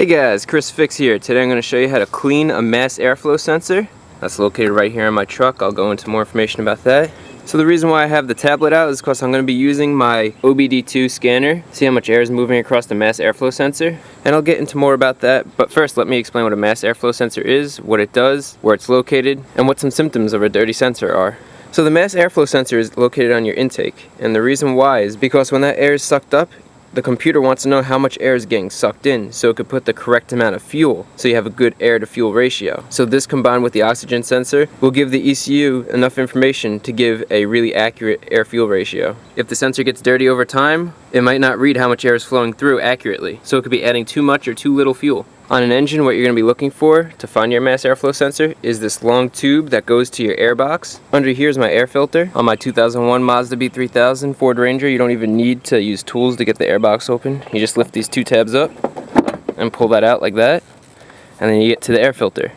Hey guys, Chris Fix here. Today I'm going to show you how to clean a mass airflow sensor. That's located right here in my truck. I'll go into more information about that. So the reason why I have the tablet out is because I'm going to be using my OBD2 scanner. See how much air is moving across the mass airflow sensor? And I'll get into more about that. But first, let me explain what a mass airflow sensor is, what it does, where it's located, and what some symptoms of a dirty sensor are. So the mass airflow sensor is located on your intake. And the reason why is because when that air is sucked up, the computer wants to know how much air is getting sucked in so it could put the correct amount of fuel so you have a good air to fuel ratio. So this combined with the oxygen sensor will give the ECU enough information to give a really accurate air fuel ratio. If the sensor gets dirty over time, it might not read how much air is flowing through accurately, so it could be adding too much or too little fuel. On an engine, what you're going to be looking for to find your mass airflow sensor is this long tube that goes to your air box. Under here is my air filter. On my 2001 Mazda B3000 Ford Ranger, you don't even need to use tools to get the air box open. You just lift these two tabs up and pull that out like that, and then you get to the air filter.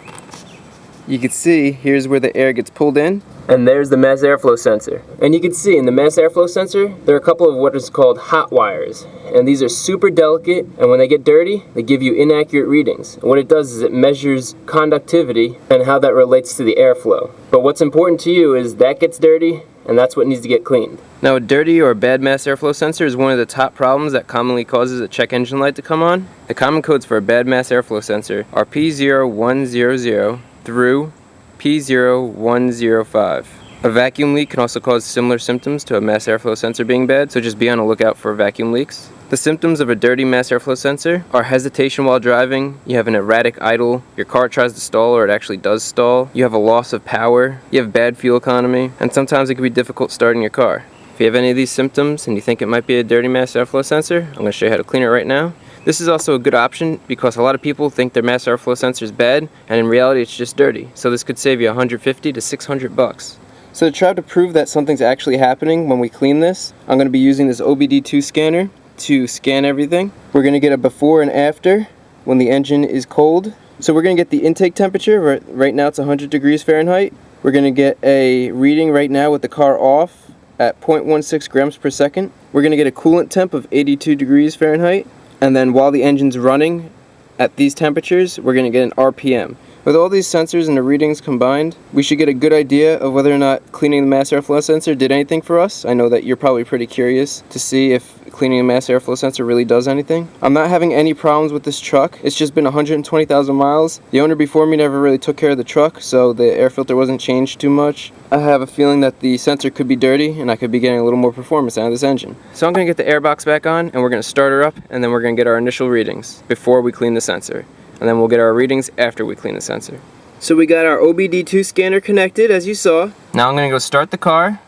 You can see here's where the air gets pulled in, and there's the mass airflow sensor. And you can see in the mass airflow sensor, there are a couple of what is called hot wires. And these are super delicate, and when they get dirty, they give you inaccurate readings. And what it does is it measures conductivity and how that relates to the airflow. But what's important to you is that gets dirty, and that's what needs to get cleaned. Now, a dirty or bad mass airflow sensor is one of the top problems that commonly causes a check engine light to come on. The common codes for a bad mass airflow sensor are P0100 through P0105. A vacuum leak can also cause similar symptoms to a mass airflow sensor being bad, so just be on the lookout for vacuum leaks. The symptoms of a dirty mass airflow sensor are hesitation while driving, you have an erratic idle, your car tries to stall or it actually does stall, you have a loss of power, you have bad fuel economy, and sometimes it can be difficult starting your car. If you have any of these symptoms and you think it might be a dirty mass airflow sensor, I'm going to show you how to clean it right now. This is also a good option because a lot of people think their mass airflow sensor is bad, and in reality it's just dirty. So this could save you $150 to $600. So to try to prove that something's actually happening when we clean this, I'm going to be using this OBD2 scanner to scan everything. We're going to get a before and after when the engine is cold. So we're going to get the intake temperature. Right now it's 100 degrees Fahrenheit. We're going to get a reading right now with the car off at 0.16 grams per second. We're going to get a coolant temp of 82 degrees Fahrenheit. And then while the engine's running at these temperatures, we're going to get an RPM. With all these sensors and the readings combined, we should get a good idea of whether or not cleaning the mass airflow sensor did anything for us. I know that you're probably pretty curious to see if cleaning a mass airflow sensor really does anything. I'm not having any problems with this truck. It's just been 120,000 miles. The owner before me never really took care of the truck, so the air filter wasn't changed too much. I have a feeling that the sensor could be dirty and I could be getting a little more performance out of this engine. So I'm going to get the air box back on and we're going to start her up, and then we're going to get our initial readings before we clean the sensor. And then we'll get our readings after we clean the sensor. So we got our OBD2 scanner connected, as you saw. Now I'm going to go start the car.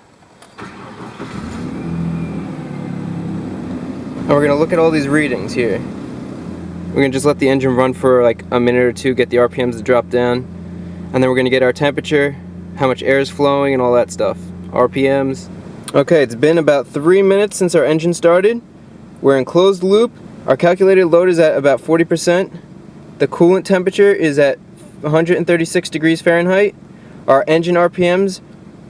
And we're going to look at all these readings here. We're going to just let the engine run for like a minute or two, get the RPMs to drop down. And then we're going to get our temperature, how much air is flowing, and all that stuff. RPMs. Okay, it's been about 3 minutes since our engine started. We're in closed loop. Our calculated load is at about 40%. The coolant temperature is at 136 degrees Fahrenheit. Our engine RPMs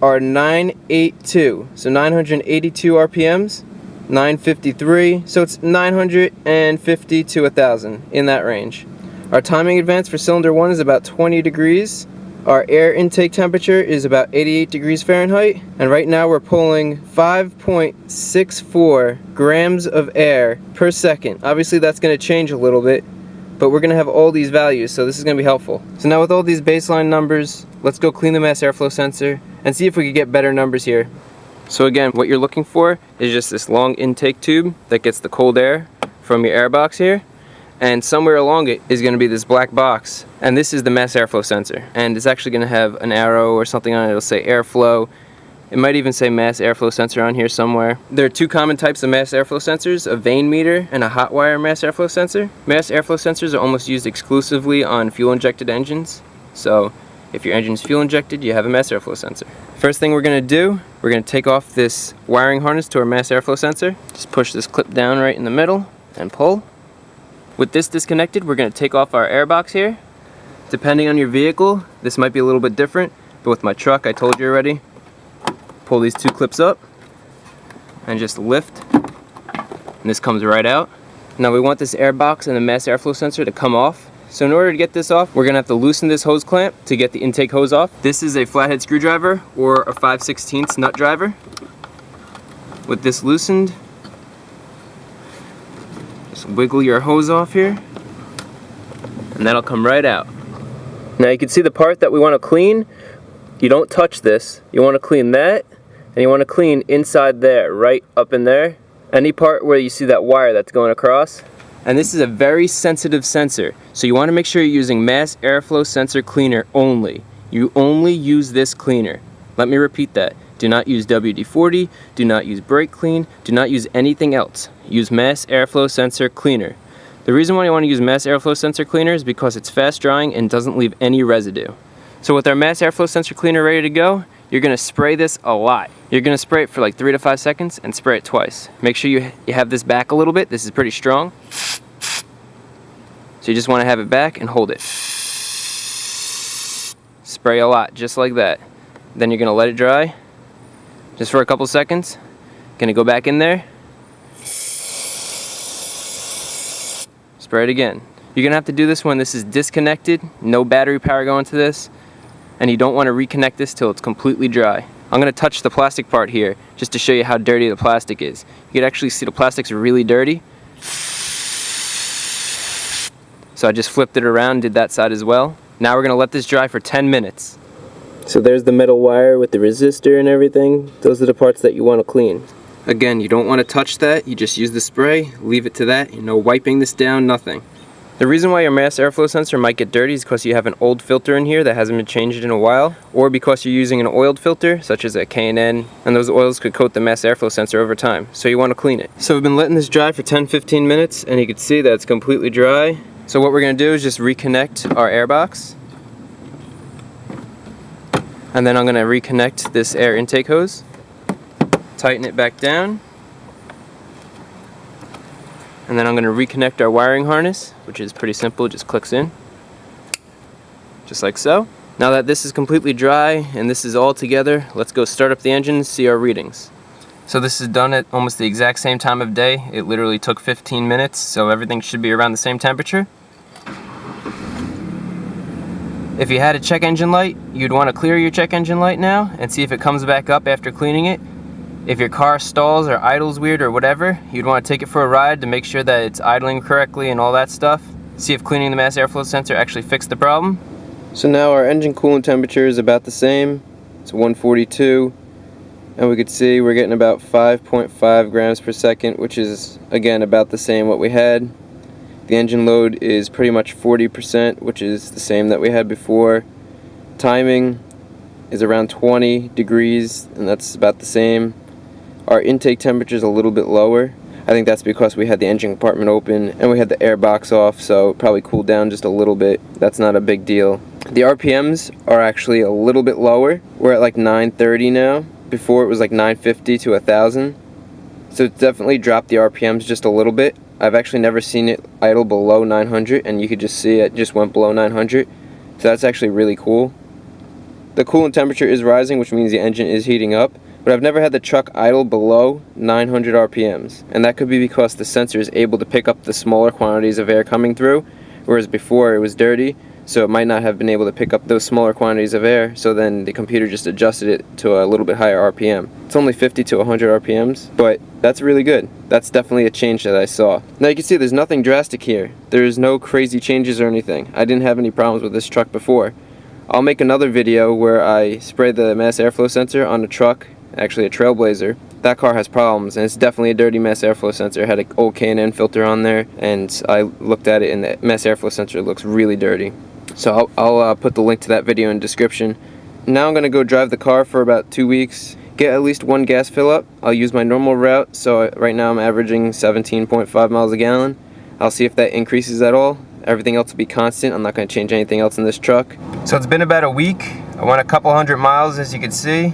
are 982, so 982 RPMs, 953, so it's 950 to 1,000, in that range. Our timing advance for cylinder 1 is about 20 degrees. Our air intake temperature is about 88 degrees Fahrenheit, and right now we're pulling 5.64 grams of air per second. Obviously that's going to change a little bit, but we're going to have all these values, so this is going to be helpful. So now with all these baseline numbers, let's go clean the mass airflow sensor and see if we can get better numbers here. So again, what you're looking for is just this long intake tube that gets the cold air from your air box here, and somewhere along it is going to be this black box, and this is the mass airflow sensor, and it's actually going to have an arrow or something on it. It'll say airflow. It might even say mass airflow sensor on here somewhere. There are two common types of mass airflow sensors, a vane meter and a hot wire mass airflow sensor. Mass airflow sensors are almost used exclusively on fuel injected engines. So if your engine's fuel injected, you have a mass airflow sensor. First thing we're going to do, we're going to take off this wiring harness to our mass airflow sensor. Just push this clip down right in the middle and pull. With this disconnected, we're going to take off our air box here. Depending on your vehicle, this might be a little bit different, but with my truck, I told you already, pull these two clips up and just lift, and this comes right out. Now we want this air box and the mass airflow sensor to come off. So in order to get this off, we're gonna have to loosen this hose clamp to get the intake hose off. This is a flathead screwdriver or a 5/16 nut driver. With this loosened, just wiggle your hose off here, and that'll come right out. Now you can see the part that we want to clean. You don't touch this. You want to clean that, and you want to clean inside there, right up in there. Any part where you see that wire that's going across. And this is a very sensitive sensor, so you want to make sure you're using mass airflow sensor cleaner only. You only use this cleaner. Let me repeat that. Do not use WD-40, do not use brake clean, do not use anything else. Use mass airflow sensor cleaner. The reason why you want to use mass airflow sensor cleaner is because it's fast drying and doesn't leave any residue. So with our mass airflow sensor cleaner ready to go, you're going to spray this a lot. You're going to spray it for like 3 to 5 seconds and spray it twice. Make sure you have this back a little bit. This is pretty strong. So you just want to have it back and hold it. Spray a lot, just like that. Then you're going to let it dry just for a couple seconds. Going to go back in there. Spray it again. You're going to have to do this when this is disconnected, no battery power going to this, and you don't want to reconnect this till it's completely dry. I'm going to touch the plastic part here just to show you how dirty the plastic is. You can actually see the plastic's really dirty. So I just flipped it around, did that side as well. Now we're going to let this dry for 10 minutes. So there's the metal wire with the resistor and everything. Those are the parts that you want to clean. Again, you don't want to touch that. You just use the spray, leave it to that. No wiping this down, nothing. The reason why your mass airflow sensor might get dirty is because you have an old filter in here that hasn't been changed in a while, or because you're using an oiled filter, such as a K&N, and those oils could coat the mass airflow sensor over time, so you want to clean it. So we've been letting this dry for 10-15 minutes, and you can see that it's completely dry. So what we're going to do is just reconnect our air box. And then I'm going to reconnect this air intake hose, tighten it back down, and then I'm going to reconnect our wiring harness, which is pretty simple, it just clicks in, just like so. Now that this is completely dry and this is all together, let's go start up the engine and see our readings. So this is done at almost the exact same time of day. It literally took 15 minutes, so everything should be around the same temperature. If you had a check engine light, you'd want to clear your check engine light now and see if it comes back up after cleaning it. If your car stalls or idles weird or whatever, you'd want to take it for a ride to make sure that it's idling correctly and all that stuff. See if cleaning the mass airflow sensor actually fixed the problem. So now our engine coolant temperature is about the same. It's 142, and we could see we're getting about 5.5 grams per second, which is again about the same what we had. The engine load is pretty much 40%, which is the same that we had before. Timing is around 20 degrees, and that's about the same. Our intake temperature is a little bit lower. I think that's because we had the engine compartment open and we had the air box off, so it probably cooled down just a little bit. That's not a big deal. The RPMs are actually a little bit lower. We're at like 930 now. Before it was like 950 to 1000. So it's definitely dropped the RPMs just a little bit. I've actually never seen it idle below 900, and you could just see it just went below 900. So that's actually really cool. The coolant temperature is rising, which means the engine is heating up, but I've never had the truck idle below 900 RPMs, and that could be because the sensor is able to pick up the smaller quantities of air coming through, whereas before it was dirty, so it might not have been able to pick up those smaller quantities of air, so then the computer just adjusted it to a little bit higher RPM. It's only 50 to 100 RPMs, but that's really good. That's definitely a change that I saw. Now you can see there's nothing drastic here. There's no crazy changes or anything. I didn't have any problems with this truck before. I'll make another video where I spray the mass airflow sensor on a truck, actually a Trailblazer. That car has problems, and it's definitely a dirty mass airflow sensor. It had an old K&N filter on there, and I looked at it, and the mass airflow sensor looks really dirty. So I'll put the link to that video in the description. Now I'm going to go drive the car for about 2 weeks, get at least one gas fill up. I'll use my normal route, so right now I'm averaging 17.5 miles a gallon. I'll see if that increases at all. Everything else will be constant. I'm not going to change anything else in this truck. So it's been about a week. I went a couple hundred miles, as you can see,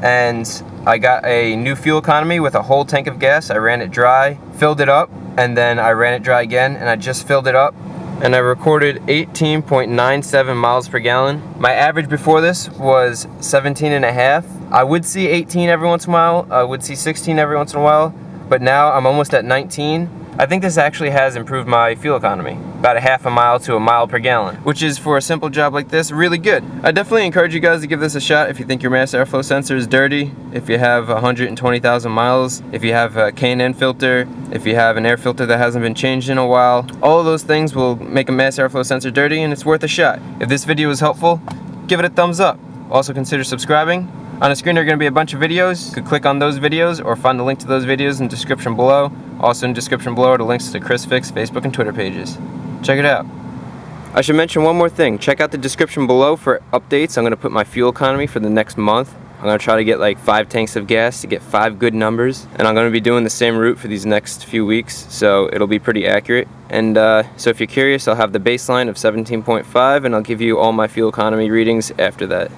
and I got a new fuel economy with a whole tank of gas. I ran it dry, filled it up, and then I ran it dry again, and I just filled it up. And I recorded 18.97 miles per gallon. My average before this was 17.5. I would see 18 every once in a while. I would see 16 every once in a while. But now I'm almost at 19. I think this actually has improved my fuel economy, about a half a mile to a mile per gallon, which is for a simple job like this really good. I definitely encourage you guys to give this a shot if you think your mass airflow sensor is dirty, if you have 120,000 miles, if you have a K&N filter, if you have an air filter that hasn't been changed in a while. All of those things will make a mass airflow sensor dirty, and it's worth a shot. If this video was helpful, give it a thumbs up. Also consider subscribing. On the screen there are going to be a bunch of videos. You could click on those videos or find the link to those videos in the description below. Also in the description below are the links to the Chris Fix Facebook and Twitter pages. Check it out. I should mention one more thing. Check out the description below for updates. I'm going to put my fuel economy for the next month. I'm going to try to get like 5 tanks of gas to get 5 good numbers. And I'm going to be doing the same route for these next few weeks, so it'll be pretty accurate. And so if you're curious, I'll have the baseline of 17.5 and I'll give you all my fuel economy readings after that.